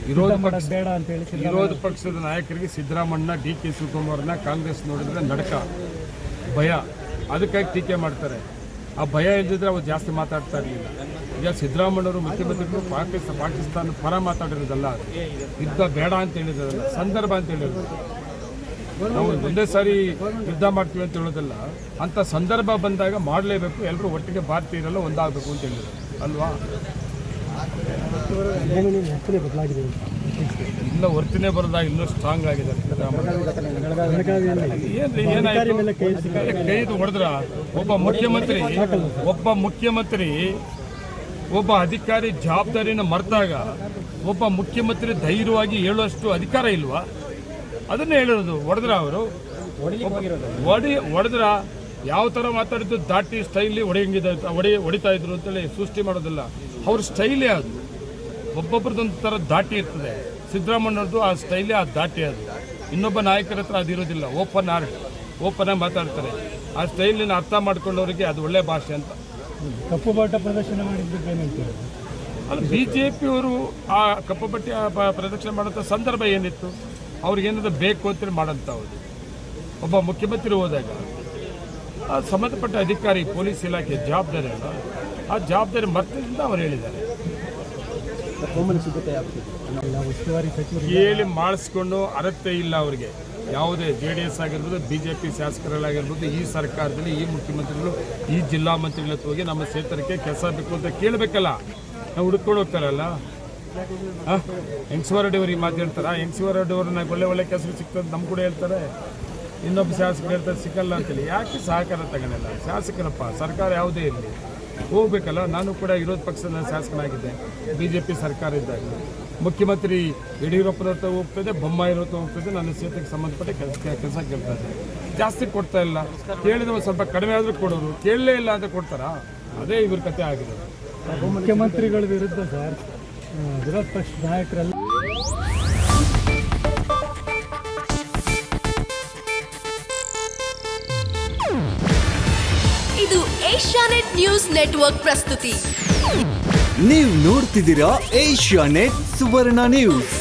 ವಿರೋಧ ಪಕ್ಷದ ನಾಯಕರಿಗೆ ಸಿದ್ದರಾಮಣ್ಣ DK ಶಿವಕುಮಾರ್ನ ಕಾಂಗ್ರೆಸ್ ನೋಡಿದ್ರೆ ನಡಕ ಭಯ, ಅದಕ್ಕಾಗಿ ಟೀಕೆ ಮಾಡ್ತಾರೆ. ಆ ಭಯ ಇಲ್ಲದಿದ್ರೆ ಅವ್ರು ಜಾಸ್ತಿ ಮಾತಾಡ್ತಾ ಇರಲಿಲ್ಲ. ಈಗ ಸಿದ್ದರಾಮಣ್ಣವರು ಮುಖ್ಯಮಂತ್ರಿಗಳು ಪಾಕಿಸ್ತಾನ ಪರ ಮಾತಾಡಿರೋದಲ್ಲ, ಯುದ್ಧ ಬೇಡ ಅಂತ ಹೇಳಿರೋದಲ್ಲ, ಸಂದರ್ಭ ಅಂತ ಹೇಳಿರೋದು. ನಾವು ಒಂದೇ ಸಾರಿ ಯುದ್ಧ ಮಾಡ್ತೀವಿ ಅಂತ ಹೇಳೋದಲ್ಲ, ಅಂಥ ಸಂದರ್ಭ ಬಂದಾಗ ಮಾಡಲೇಬೇಕು, ಎಲ್ಲರೂ ಒಟ್ಟಿಗೆ ಭಾರತೀಯರೆಲ್ಲ ಒಂದಾಗಬೇಕು ಅಂತ ಹೇಳಿದ್ರು ಅಲ್ವಾ. ಇಲ್ಲ, ವರ್ತನೆ ಬರೋದಾಗ ಇನ್ನೂ ಸ್ಟ್ರಾಂಗ್ ಆಗಿದ್ದಾರೆ ಕೈದು ಹೊಡೆದ್ರ ಒಬ್ಬ ಮುಖ್ಯಮಂತ್ರಿ ಒಬ್ಬ ಅಧಿಕಾರಿ ಜವಾಬ್ದಾರಿನ ಮರೆತಾಗ ಒಬ್ಬ ಮುಖ್ಯಮಂತ್ರಿ ಧೈರ್ಯವಾಗಿ ಹೇಳುವಷ್ಟು ಅಧಿಕಾರ ಇಲ್ವಾ? ಅದನ್ನೇ ಹೇಳಿರೋದು. ಹೊಡೆದ್ರ ಅವರು ಹೊಡೆದ್ರ ಯಾವ ಥರ ಮಾತಾಡಿದ್ದು ದಾಟಿ ಸ್ಟೈಲಿ ಹೊಡಿತಾ ಇದ್ರು ಅಂತೇಳಿ ಸೃಷ್ಟಿ ಮಾಡೋದಿಲ್ಲ. ಅವ್ರ ಸ್ಟೈಲೇ ಅದು, ಒಬ್ಬೊಬ್ರದ್ದೊಂದು ಥರ ದಾಟಿ ಇರ್ತದೆ. ಸಿದ್ದರಾಮಣ್ಣವ್ರದ್ದು ಆ ಸ್ಟೈಲೇ ಆ ದಾಟಿ ಅದು. ಇನ್ನೊಬ್ಬ ನಾಯಕರ ಹತ್ರ ಅದಿರೋದಿಲ್ಲ. ಓಪನ್ ಆಗಿ ಮಾತಾಡ್ತಾರೆ. ಆ ಸ್ಟೈಲಿನ ಅರ್ಥ ಮಾಡ್ಕೊಂಡವರಿಗೆ ಅದು ಒಳ್ಳೆ ಭಾಷೆ ಅಂತ. ಕಪ್ಪು ಬಾಟ ಪ್ರದರ್ಶನ ಮಾಡಿದ್ದಕ್ಕೆ ಏನಂತಾರೆ? ಅದು BJP ಅವರು ಆ ಕಪ್ಪು ಬಟ್ಟೆ ಪ್ರದರ್ಶನ ಮಾಡೋಂಥ ಸಂದರ್ಭ ಏನಿತ್ತು? ಅವ್ರಿಗೇನಾದ್ರು ಬೇಕು ಅಂತೇಳಿ ಮಾಡೋಂಥವ್ರು. ಒಬ್ಬ ಮುಖ್ಯಮಂತ್ರಿ ಹೋದಾಗ ಆ ಸಂಬಂಧಪಟ್ಟ ಅಧಿಕಾರಿ, ಪೊಲೀಸ್ ಇಲಾಖೆ ಜವಾಬ್ದಾರಿ ಅಲ್ಲ, ಆ ಜವಾಬ್ದಾರಿ ಮರ್ತದಿಂದ ಅವ್ರು ಹೇಳಿದ್ದಾರೆ. ಕೇಳಿ ಮಾಡಿಸ್ಕೊಂಡು ಅರ್ಹತೆ ಇಲ್ಲ ಅವರಿಗೆ. ಯಾವುದೇ JDS ಆಗಿರ್ಬೋದು, BJP ಶಾಸಕರಲ್ಲಾಗಿರ್ಬೋದು, ಈ ಸರ್ಕಾರದಲ್ಲಿ ಈ ಮುಖ್ಯಮಂತ್ರಿಗಳು, ಈ ಜಿಲ್ಲಾ ಮಂತ್ರಿಗಳ ಹತ್ರ ಹೋಗಿ ನಮ್ಮ ಕ್ಷೇತ್ರಕ್ಕೆ ಕೆಲಸ ಬೇಕು ಅಂತ ಕೇಳಬೇಕಲ್ಲ. ನಾವು ಹುಡುಕೊಂಡು ಹೋಗ್ತಾರಲ್ಲ. ಹೆಂಗಸವರಡಿಯವ್ರಿಗೆ ಮಾತು ಹೇಳ್ತಾರೆ. ಹೆಂಗಸವರಡಿಯವ್ರನ್ನ ಒಳ್ಳೆ ಕೆಲಸ ಸಿಗ್ತದೆ ನಮ್ಮ ಕೂಡ ಹೇಳ್ತಾರೆ. ಇನ್ನೊಬ್ಬ ಶಾಸಕರು ಹೇಳ್ತಾರೆ ಸಿಕ್ಕಲ್ಲ ಅಂತೇಳಿ. ಯಾಕೆ ಸಹಕಾರ ತಗೊಳ್ಳಲ್ಲ? ಶಾಸಕರಪ್ಪ, ಸರ್ಕಾರ ಯಾವುದೇ ಇರಲಿ ಹೋಗ್ಬೇಕಲ್ಲ. ನಾನು ಕೂಡ ವಿರೋಧ ಪಕ್ಷದ ಶಾಸಕನಾಗಿದ್ದೆ BJP ಸರ್ಕಾರ ಇದ್ದಾಗ. ಮುಖ್ಯಮಂತ್ರಿ ಯಡಿಯೂರಪ್ಪನ ಹತ್ರ ಹೋಗ್ತದೆ, ಬೊಮ್ಮಾಯಿರ ಹತ್ರ ಹೋಗ್ತದೆ, ನನ್ನ ಕ್ಷೇತ್ರಕ್ಕೆ ಸಂಬಂಧಪಟ್ಟ ಕೆಲಸ ಕೇಳ್ತಾ ಇದೆ. ಜಾಸ್ತಿ ಕೊಡ್ತಾ ಇಲ್ಲ. ಕೇಳಿದ್ರೆ ಒಂದು ಸ್ವಲ್ಪ ಕಡಿಮೆ ಆದರೂ ಕೊಡೋರು, ಕೇಳಲೇ ಇಲ್ಲ ಅಂತ ಕೊಡ್ತಾರಾ? ಅದೇ ಇವ್ರ ಕತೆ ಆಗಿದೆ. ಮುಖ್ಯಮಂತ್ರಿಗಳ ವಿರುದ್ಧ ಸರ್ ವಿರೋಧ ಪಕ್ಷ ನಾಯಕರೆಲ್ಲ ಇದು ಏಷ್ಯಾನೆಟ್ ನ್ಯೂಸ್ ನೆಟ್ವರ್ಕ್ ಪ್ರಸ್ತುತಿ. ನೀವು ನೋಡ್ತಿದ್ದೀರಾ ಏಷ್ಯಾನೆಟ್ ಸುವರ್ಣ ನ್ಯೂಸ್.